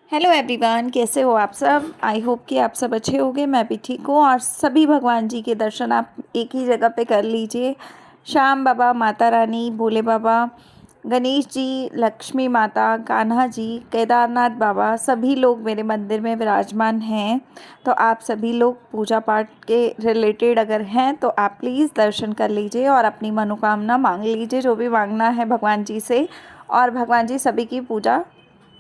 Hello everyone, कैसे हो आप सब। आई होप कि आप सब अच्छे होंगे। मैं भी ठीक हूँ। और सभी भगवान जी के दर्शन आप एक ही जगह पे कर लीजिए। श्याम बाबा, माता रानी, भोले बाबा, गणेश जी, लक्ष्मी माता, कान्हा जी, केदारनाथ बाबा, सभी लोग मेरे मंदिर में विराजमान हैं। तो आप सभी लोग पूजा पाठ के रिलेटेड अगर हैं तो आप प्लीज़ दर्शन कर लीजिए और अपनी मनोकामना मांग लीजिए, जो भी मांगना है भगवान जी से। और भगवान जी सभी की पूजा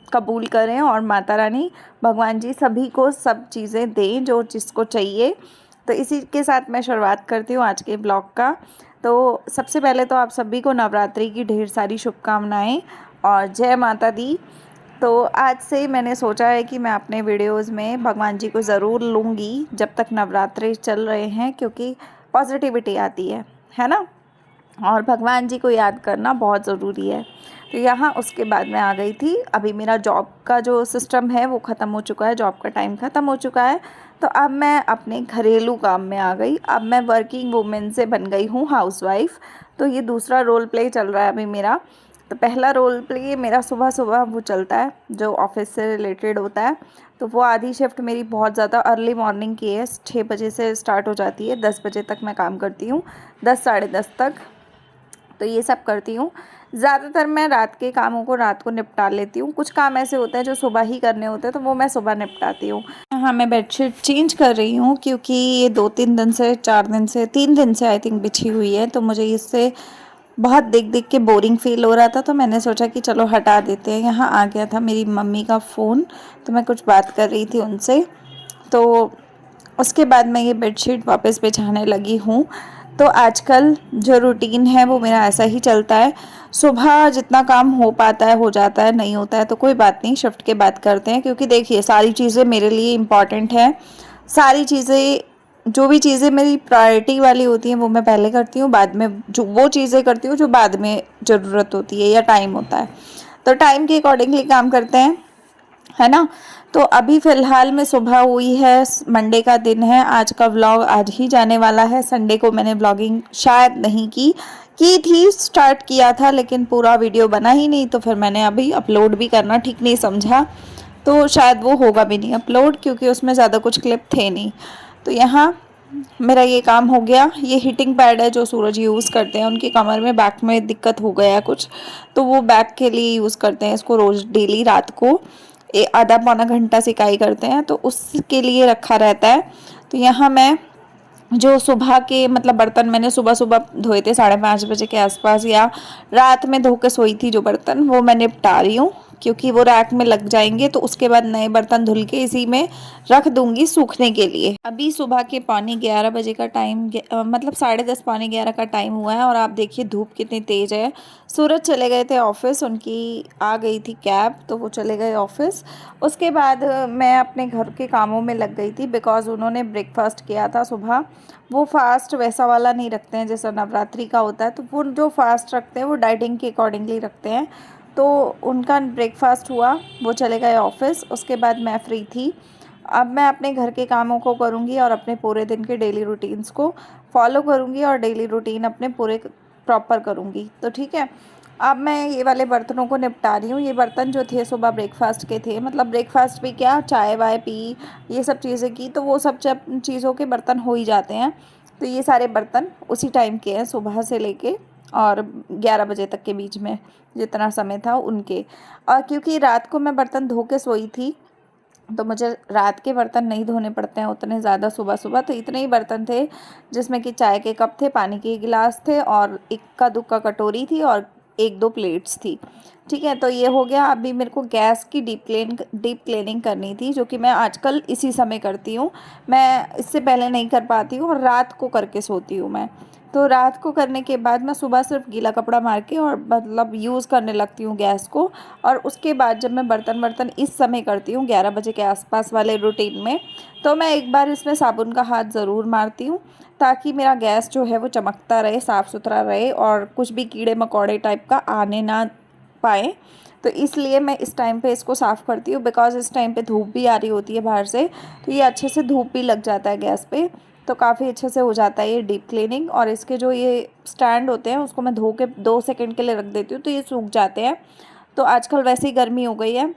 कबूल करें और माता रानी भगवान जी सभी को सब चीज़ें दें जो जिसको चाहिए। तो इसी के साथ मैं शुरुआत करती हूँ आज के ब्लॉग का। तो सबसे पहले तो आप सभी को नवरात्रि की ढेर सारी शुभकामनाएं और जय माता दी। तो आज से मैंने सोचा है कि मैं अपने वीडियोस में भगवान जी को ज़रूर लूँगी जब तक नवरात्रि चल रहे हैं, क्योंकि पॉजिटिविटी आती है ना। और भगवान जी को याद करना बहुत ज़रूरी है। तो यहाँ उसके बाद मैं आ गई थी। अभी मेरा जॉब का जो सिस्टम है वो ख़त्म हो चुका है, जॉब का टाइम ख़त्म हो चुका है। तो अब मैं अपने घरेलू काम में आ गई। अब मैं वर्किंग वूमेन से बन गई हूँ हाउसवाइफ। तो ये दूसरा रोल प्ले चल रहा है अभी मेरा। तो पहला रोल प्ले मेरा सुबह सुबह वो चलता है जो ऑफिस से रिलेटेड होता है। तो वो आधी शिफ्ट मेरी बहुत ज़्यादा अर्ली मॉर्निंग की है, 6 बजे से स्टार्ट हो जाती है, 10 बजे तक मैं काम करती हूँ, 10 साढ़े 10 तक। तो ये सब करती हूँ। ज़्यादातर मैं रात के कामों को रात को निपटा लेती हूँ। कुछ काम ऐसे होते हैं जो सुबह ही करने होते हैं, तो वो मैं सुबह निपटाती हूँ। हाँ, मैं बेडशीट चेंज कर रही हूँ क्योंकि ये 2-3 दिन से, 4 दिन से, 3 दिन से आई थिंक बिछी हुई है। तो मुझे इससे बहुत देख देख के बोरिंग फील हो रहा था। तो मैंने सोचा कि चलो हटा देते हैं। यहाँ आ गया था मेरी मम्मी का फ़ोन, तो मैं कुछ बात कर रही थी उनसे। तो उसके बाद मैं ये बेडशीट वापस बिछाने लगी हूँ। तो आजकल जो रूटीन है वो मेरा ऐसा ही चलता है। सुबह जितना काम हो पाता है हो जाता है, नहीं होता है तो कोई बात नहीं, शिफ्ट के बाद करते हैं। क्योंकि देखिए, सारी चीज़ें मेरे लिए इम्पॉर्टेंट हैं। सारी चीज़ें, जो भी चीज़ें मेरी प्रायोरिटी वाली होती हैं वो मैं पहले करती हूँ, बाद में जो वो चीज़ें करती हूँ जो बाद में ज़रूरत होती है या टाइम होता है। तो टाइम के अकॉर्डिंगली काम करते हैं, है ना। तो अभी फ़िलहाल में सुबह हुई है, मंडे का दिन है। आज का व्लॉग आज ही जाने वाला है। संडे को मैंने व्लॉगिंग शायद नहीं की थी, स्टार्ट किया था लेकिन पूरा वीडियो बना ही नहीं। तो फिर मैंने अभी अपलोड भी करना ठीक नहीं समझा, तो शायद वो होगा भी नहीं अपलोड, क्योंकि उसमें ज़्यादा कुछ क्लिप थे नहीं। तो यहाँ मेरा ये काम हो गया। ये हीटिंग पैड है जो सूरज यूज़ करते हैं, उनकी कमर में बैक में दिक्कत हो गया है कुछ, तो वो बैक के लिए यूज़ करते हैं इसको रोज़ डेली रात को आधा पौना घंटा सिकाई करते हैं, तो उसके लिए रखा रहता है। तो यहाँ मैं जो सुबह के मतलब बर्तन मैंने सुबह सुबह धोए थे 5:30 बजे के आसपास, या रात में धो के सोई थी जो बर्तन, वो मैं निपटा रही हूँ। क्योंकि वो रैक में लग जाएंगे तो उसके बाद नए बर्तन धुल के इसी में रख दूंगी सूखने के लिए। अभी सुबह के 10:45 का टाइम, मतलब 10:30 11:15 का टाइम हुआ है। और आप देखिए धूप कितनी तेज़ है। सूरज चले गए थे ऑफिस, उनकी आ गई थी कैब, तो वो चले गए ऑफिस। उसके बाद मैं अपने घर के कामों में लग गई थी, बिकॉज़ उन्होंने ब्रेकफास्ट किया था सुबह। वो फास्ट वैसा वाला नहीं रखते हैं जैसा नवरात्रि का होता है, तो वो जो फास्ट रखते हैं वो डाइटिंग के अकॉर्डिंगली रखते हैं। तो उनका ब्रेकफास्ट हुआ, वो चले गए ऑफिस। उसके बाद मैं फ्री थी। अब मैं अपने घर के कामों को करूँगी और अपने पूरे दिन के डेली रूटीन्स को फॉलो करूँगी और डेली रूटीन अपने पूरे प्रॉपर करूँगी। तो ठीक है, अब मैं ये वाले बर्तनों को निपटा रही हूँ। ये बर्तन जो थे सुबह ब्रेकफास्ट के थे, मतलब ब्रेकफास्ट भी क्या, चाय वाय पी, ये सब चीज़ें की, तो वो सब जब चीज़ों के बर्तन हो ही जाते हैं। तो ये सारे बर्तन उसी टाइम के हैं, सुबह से लेके और 11 बजे तक के बीच में जितना समय था उनके। और क्योंकि रात को मैं बर्तन धो के सोई थी, तो मुझे रात के बर्तन नहीं धोने पड़ते हैं उतने ज़्यादा सुबह सुबह। तो इतने ही बर्तन थे जिसमें कि चाय के कप थे, पानी के गिलास थे और इक्का दुक्का कटोरी थी और 1-2 प्लेट्स थी। ठीक है, तो ये हो गया। अभी मेरे को गैस की डीप क्लीनिंग करनी थी, जो कि मैं आजकल इसी समय करती हूँ। मैं इससे पहले नहीं कर पाती हूँ और रात को करके सोती हूँ मैं। तो रात को करने के बाद मैं सुबह सिर्फ गीला कपड़ा मार के और मतलब यूज़ करने लगती हूँ गैस को। और उसके बाद जब मैं बर्तन वर्तन इस समय करती हूँ 11 बजे के आसपास वाले रूटीन में, तो मैं एक बार इसमें साबुन का हाथ ज़रूर मारती हूँ, ताकि मेरा गैस जो है वो चमकता रहे, साफ़ सुथरा रहे और कुछ भी कीड़े मकोड़े टाइप का आने ना पाए। तो इसलिए मैं इस टाइम पे इसको साफ़ करती हूँ, बिकॉज़ इस टाइम पे धूप भी आ रही होती है बाहर से, तो ये अच्छे से धूप भी लग जाता है गैस पे। तो काफ़ी अच्छे से हो जाता है ये डीप क्लीनिंग। और इसके जो ये स्टैंड होते हैं उसको मैं धो के 2 सेकंड के लिए रख देती हूँ, तो ये सूख जाते हैं। तो आजकल वैसे ही गर्मी हो गई है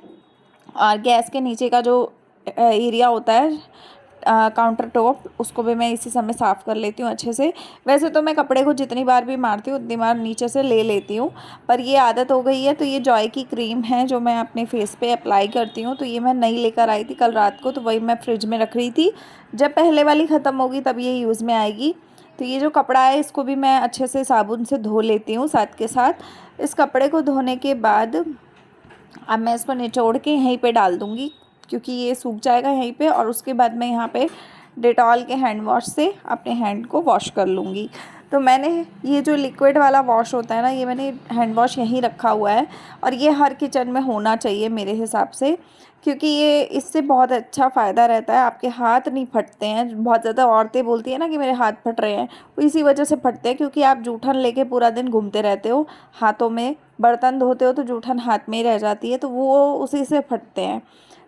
और गैस के नीचे का जो एरिया होता है काउंटर टॉप, उसको भी मैं इसी समय साफ़ कर लेती हूँ अच्छे से। वैसे तो मैं कपड़े को जितनी बार भी मारती हूँ उतनी बार नीचे से ले लेती हूँ, पर ये आदत हो गई है। तो ये जॉय की क्रीम है जो मैं अपने फेस पे अप्लाई करती हूँ। तो ये मैं नई लेकर आई थी कल रात को, तो वही मैं फ्रिज में रख रही थी। जब पहले वाली ख़त्म होगी तब ये यूज़ में आएगी। तो ये जो कपड़ा है इसको भी मैं अच्छे से साबुन से धो लेती हूँ साथ के साथ। इस कपड़े को धोने के बाद अब मैं इसको निचोड़ के यहीं पे डाल दूँगी, क्योंकि ये सूख जाएगा यहीं पे। और उसके बाद मैं यहाँ पे डेटॉल के हैंड वॉश से अपने हैंड को वॉश कर लूँगी। तो मैंने ये जो लिक्विड वाला वॉश होता है ना, ये मैंने हैंड वॉश यहीं रखा हुआ है, और ये हर किचन में होना चाहिए मेरे हिसाब से, क्योंकि ये इससे बहुत अच्छा फ़ायदा रहता है। आपके हाथ नहीं फटते हैं। बहुत ज़्यादा औरतें बोलती हैं ना कि मेरे हाथ फट रहे हैं, वो इसी वजह से फटते हैं, क्योंकि आप जूठन लेके पूरा दिन घूमते रहते हो हाथों में। बर्तन धोते हो तो जूठन हाथ में ही रह जाती है, तो वो उसी से फटते हैं।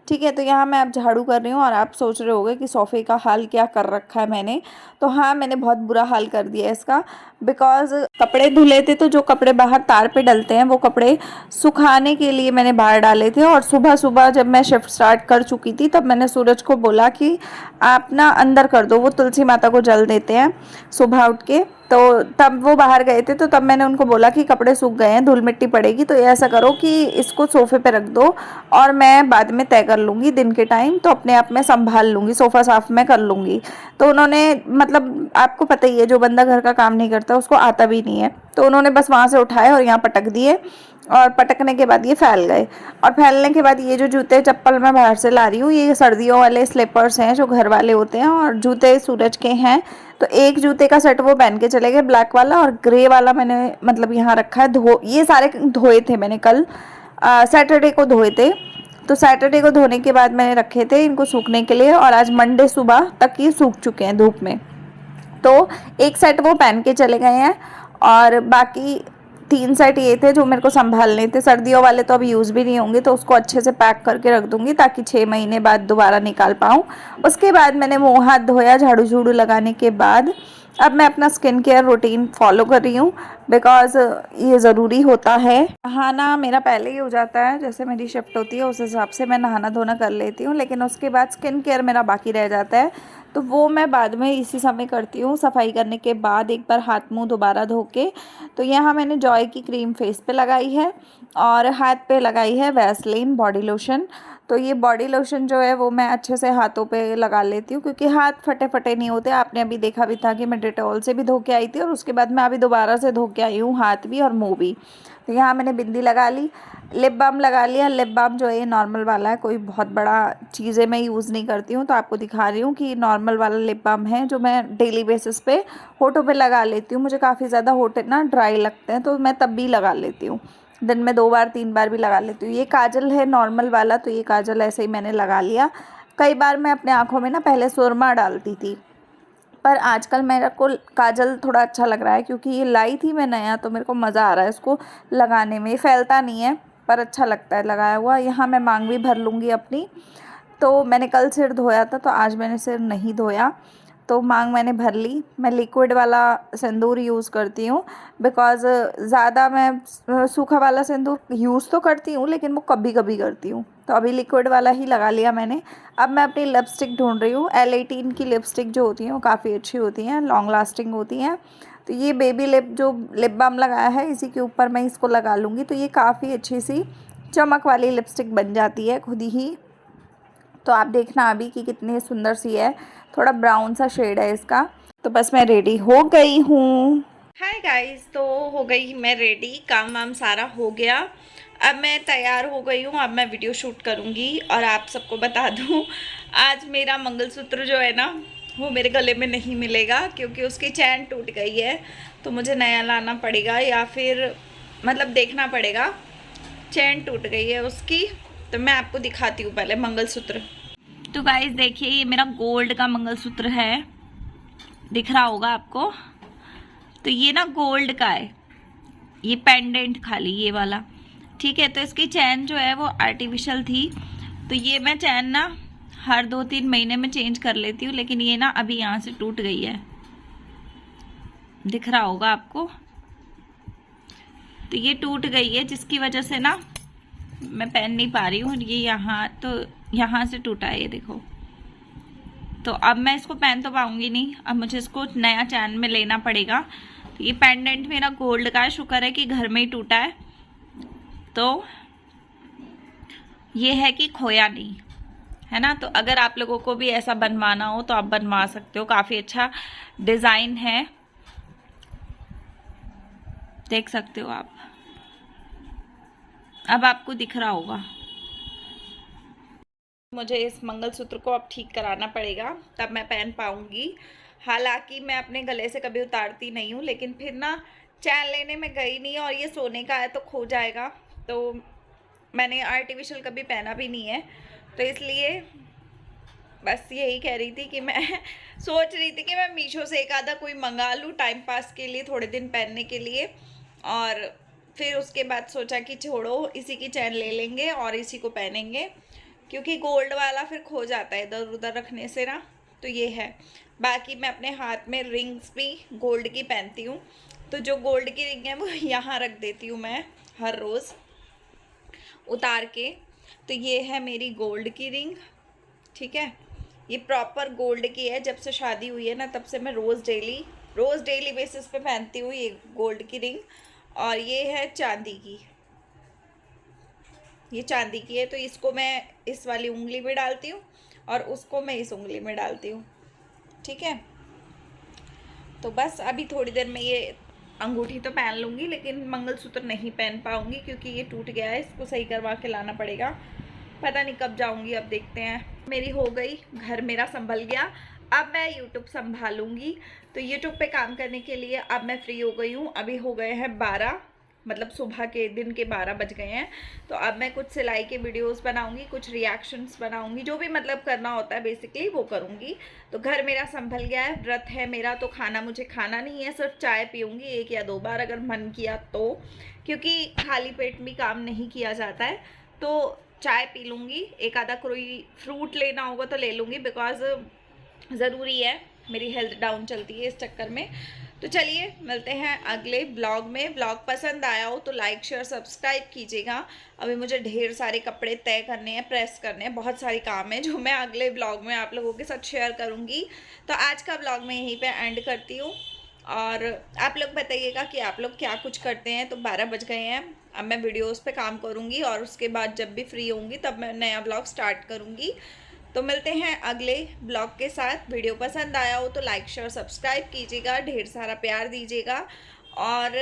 ठीक है, तो यहाँ मैं अब झाड़ू कर रही हूँ, और आप सोच रहे होंगे कि सोफ़े का हाल क्या कर रखा है मैंने। तो हाँ, मैंने बहुत बुरा हाल कर दिया है इसका, बिकॉज़ कपड़े धुले थे, तो जो कपड़े बाहर तार पे डलते हैं वो कपड़े सुखाने के लिए मैंने बाहर डाले थे। और सुबह सुबह जब मैं शिफ्ट स्टार्ट कर चुकी थी, तब मैंने सूरज को बोला कि आप ना अंदर कर दो, वो तुलसी माता को जल देते हैं सुबह उठ के। तो तब वो बाहर गए थे, तो तब मैंने उनको बोला कि कपड़े सूख गए हैं, धूल मिट्टी पड़ेगी, तो ऐसा करो कि इसको सोफ़े पे रख दो, और मैं बाद में तय कर लूँगी दिन के टाइम, तो अपने आप में संभाल लूँगी, सोफ़ा साफ़ मैं कर लूँगी। तो उन्होंने, मतलब आपको पता ही है, जो बंदा घर का काम नहीं करता उसको आता भी नहीं है, तो उन्होंने बस वहाँ से उठाए और यहाँ पटक दिए। और पटकने के बाद ये फैल गए, और फैलने के बाद ये जो जूते चप्पल मैं बाहर से ला रही हूँ, ये सर्दियों वाले स्लीपर्स हैं जो घर वाले होते हैं, और जूते सूरज के हैं। तो एक जूते का सेट वो पहन के चले गए, ब्लैक वाला, और ग्रे वाला मैंने मतलब यहाँ रखा है। ये सारे धोए थे मैंने कल सैटरडे को धोए थे। तो सैटरडे को धोने के बाद मैंने रखे थे इनको सूखने के लिए, और आज मंडे सुबह तक ये सूख चुके हैं धूप में। तो एक सेट वो पहन के चले गए हैं, और बाकी 3 सेट ये थे जो मेरे को संभालने थे। सर्दियों वाले तो अभी यूज़ भी नहीं होंगे, तो उसको अच्छे से पैक करके रख दूँगी ताकि 6 महीने बाद दोबारा निकाल पाऊँ। उसके बाद मैंने मुँह हाथ धोया, झाड़ू झूड़ू लगाने के बाद अब मैं अपना स्किन केयर रूटीन फॉलो कर रही हूँ, बिकॉज़ ये ज़रूरी होता है। नहाना मेरा पहले ही हो जाता है, जैसे मेरी शिफ्ट होती है उस हिसाब से मैं नहाना धोना कर लेती हूँ, लेकिन उसके बाद स्किन केयर मेरा बाकी रह जाता है, तो वो मैं बाद में इसी समय करती हूँ। सफाई करने के बाद एक बार हाथ मुंह दोबारा धो के। तो यहाँ मैंने जॉय की क्रीम फेस पे लगाई है, और हाथ पे लगाई है वैसलीन बॉडी लोशन। तो ये बॉडी लोशन जो है वो मैं अच्छे से हाथों पे लगा लेती हूँ, क्योंकि हाथ फटे फटे नहीं होते। आपने अभी देखा भी था कि मैं डेटॉल से भी धो के आई थी, और उसके बाद मैं अभी दोबारा से धो के आई हूँ हाथ भी और मुँह भी। तो यहाँ मैंने बिंदी लगा ली, लिप बाम लगा लिया। लिप बाम जो है ये नॉर्मल वाला है, कोई बहुत बड़ा चीज़ें मैं यूज़ नहीं करती हूँ, तो आपको दिखा रही हूँ कि नॉर्मल वाला लिप बाम है जो मैं डेली बेसिस पे होठों पे लगा लेती हूँ। मुझे काफ़ी ज़्यादा होठ ना ड्राई लगते हैं, तो मैं तब भी लगा लेती हूँ, दिन में 2 बार 3 बार भी लगा लेती हूँ। ये काजल है नॉर्मल वाला, तो ये काजल ऐसे ही मैंने लगा लिया। कई बार मैं अपने आँखों में ना पहले सुरमा डालती थी, पर आजकल मेरे को काजल थोड़ा अच्छा लग रहा है, क्योंकि ये लाई थी मैं नया, तो मेरे को मज़ा आ रहा है इसको लगाने में। ये फैलता नहीं है पर अच्छा लगता है लगाया हुआ। यहाँ मैं मांग भी भर लूँगी अपनी। तो मैंने कल सिर धोया था, तो आज मैंने सिर नहीं धोया, तो मांग मैंने भर ली। मैं लिक्विड वाला सिंदूर यूज़ करती हूँ, बिकॉज़ ज़्यादा मैं सूखा वाला सिंदूर यूज़ तो करती हूँ, लेकिन वो कभी कभी करती हूँ। तो अभी लिक्विड वाला ही लगा लिया मैंने। अब मैं अपनी लिपस्टिक ढूंढ रही हूँ। L18 की लिपस्टिक जो होती हैं वो काफ़ी अच्छी होती हैं, लॉन्ग लास्टिंग होती हैं। तो ये बेबी लिप जो लिप बाम लगाया है, इसी के ऊपर मैं इसको लगा लूँगी, तो ये काफ़ी अच्छी सी चमक वाली लिपस्टिक बन जाती है खुद ही। तो आप देखना अभी कि कितनी सुंदर सी है, थोड़ा ब्राउन सा शेड है इसका। तो बस मैं रेडी हो गई हूँ। हाय गाइस, तो हो गई मैं रेडी, काम वाम सारा हो गया। अब मैं तैयार हो गई हूँ, अब मैं वीडियो शूट करूँगी। और आप सबको बता दूँ, आज मेरा मंगलसूत्र जो है ना वो मेरे गले में नहीं मिलेगा, क्योंकि उसकी चैन टूट गई है, तो मुझे नया लाना पड़ेगा, या फिर मतलब देखना पड़ेगा। चैन टूट गई है उसकी, तो मैं आपको दिखाती हूँ पहले मंगलसूत्र। तो गाइस देखिए, ये मेरा गोल्ड का मंगलसूत्र है, दिख रहा होगा आपको। तो ये ना गोल्ड का है, ये पेंडेंट खाली ये वाला, ठीक है। तो इसकी चैन जो है वो आर्टिफिशियल थी, तो ये मैं चैन ना हर 2-3 महीने में चेंज कर लेती हूँ, लेकिन ये ना अभी यहाँ से टूट गई है, दिख रहा होगा आपको। तो ये टूट गई है, जिसकी वजह से ना मैं पहन नहीं पा रही हूँ। ये यहाँ से टूटा है, ये देखो। तो अब मैं इसको पहन तो पाऊंगी नहीं, अब मुझे इसको नया चैन में लेना पड़ेगा। तो ये पेंडेंट मेरा गोल्ड का है, शुक्र है कि घर में ही टूटा है, तो ये है कि खोया नहीं, है ना। तो अगर आप लोगों को भी ऐसा बनवाना हो तो आप बनवा सकते हो, काफ़ी अच्छा डिज़ाइन है, देख सकते हो आप। अब आपको दिख रहा होगा। मुझे इस मंगलसूत्र को अब ठीक कराना पड़ेगा, तब मैं पहन पाऊंगी। हालांकि मैं अपने गले से कभी उतारती नहीं हूँ, लेकिन फिर ना चैन लेने में गई नहीं, और ये सोने का है तो खो जाएगा, तो मैंने आर्टिफिशियल कभी पहना भी नहीं है। तो इसलिए बस यही कह रही थी कि मैं सोच रही थी कि मैं मीशो से एक आधा कोई मंगा लूँ टाइम पास के लिए, थोड़े दिन पहनने के लिए, और फिर उसके बाद सोचा कि छोड़ो, इसी की चैन ले लेंगे और इसी को पहनेंगे, क्योंकि गोल्ड वाला फिर खो जाता है इधर उधर रखने से ना। तो ये है। बाकी मैं अपने हाथ में रिंग्स भी गोल्ड की पहनती हूँ, तो जो गोल्ड की रिंग है वो यहाँ रख देती हूँ मैं हर रोज़ उतार के। तो ये है मेरी गोल्ड की रिंग, ठीक है। ये प्रॉपर गोल्ड की है, जब से शादी हुई है ना तब से मैं रोज़ डेली बेसिस पे पहनती हूँ ये गोल्ड की रिंग। और ये है चांदी की, ये चांदी की है, तो इसको मैं इस वाली उंगली में डालती हूँ और उसको मैं इस उंगली में डालती हूँ, ठीक है। तो बस अभी थोड़ी देर में ये अंगूठी तो पहन लूँगी, लेकिन मंगलसूत्र नहीं पहन पाऊँगी क्योंकि ये टूट गया है, इसको सही करवा के लाना पड़ेगा। पता नहीं कब जाऊँगी, अब देखते हैं। मेरी हो गई, घर मेरा संभल गया, अब मैं यूट्यूब संभालूँगी। तो यूट्यूब पे काम करने के लिए अब मैं फ्री हो गई हूँ। अभी हो गए हैं 12, मतलब सुबह के दिन के 12 बज गए हैं। तो अब मैं कुछ सिलाई के वीडियोस बनाऊंगी, कुछ रिएक्शंस बनाऊंगी, जो भी मतलब करना होता है बेसिकली वो करूंगी। तो घर मेरा संभल गया है, व्रत है मेरा, तो खाना मुझे खाना नहीं है, सिर्फ चाय पीऊँगी 1 या 2 बार अगर मन किया तो, क्योंकि खाली पेट में काम नहीं किया जाता है। तो चाय पी लूँगी, एक आधा कोई फ्रूट लेना होगा तो ले लूँगी, बिकॉज ज़रूरी है, मेरी हेल्थ डाउन चलती है इस चक्कर में। तो चलिए मिलते हैं अगले ब्लॉग में। ब्लॉग पसंद आया हो तो लाइक शेयर सब्सक्राइब कीजिएगा। अभी मुझे ढेर सारे कपड़े तय करने हैं, प्रेस करने हैं, बहुत सारी काम है जो मैं अगले ब्लॉग में आप लोगों के साथ शेयर करूंगी। तो आज का ब्लॉग मैं यहीं पे एंड करती हूँ, और आप लोग बताइएगा कि आप लोग क्या कुछ करते हैं। तो 12 बज गए हैं, अब मैं वीडियोज़ पे काम करूँगी, और उसके बाद जब भी फ्री होंगी तब मैं नया ब्लॉग स्टार्ट करूँगी। तो मिलते हैं अगले ब्लॉग के साथ। वीडियो पसंद आया हो तो लाइक शेयर सब्सक्राइब कीजिएगा, ढेर सारा प्यार दीजिएगा और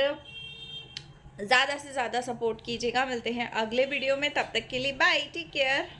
ज़्यादा से ज़्यादा सपोर्ट कीजिएगा। मिलते हैं अगले वीडियो में, तब तक के लिए बाय, टेक केयर।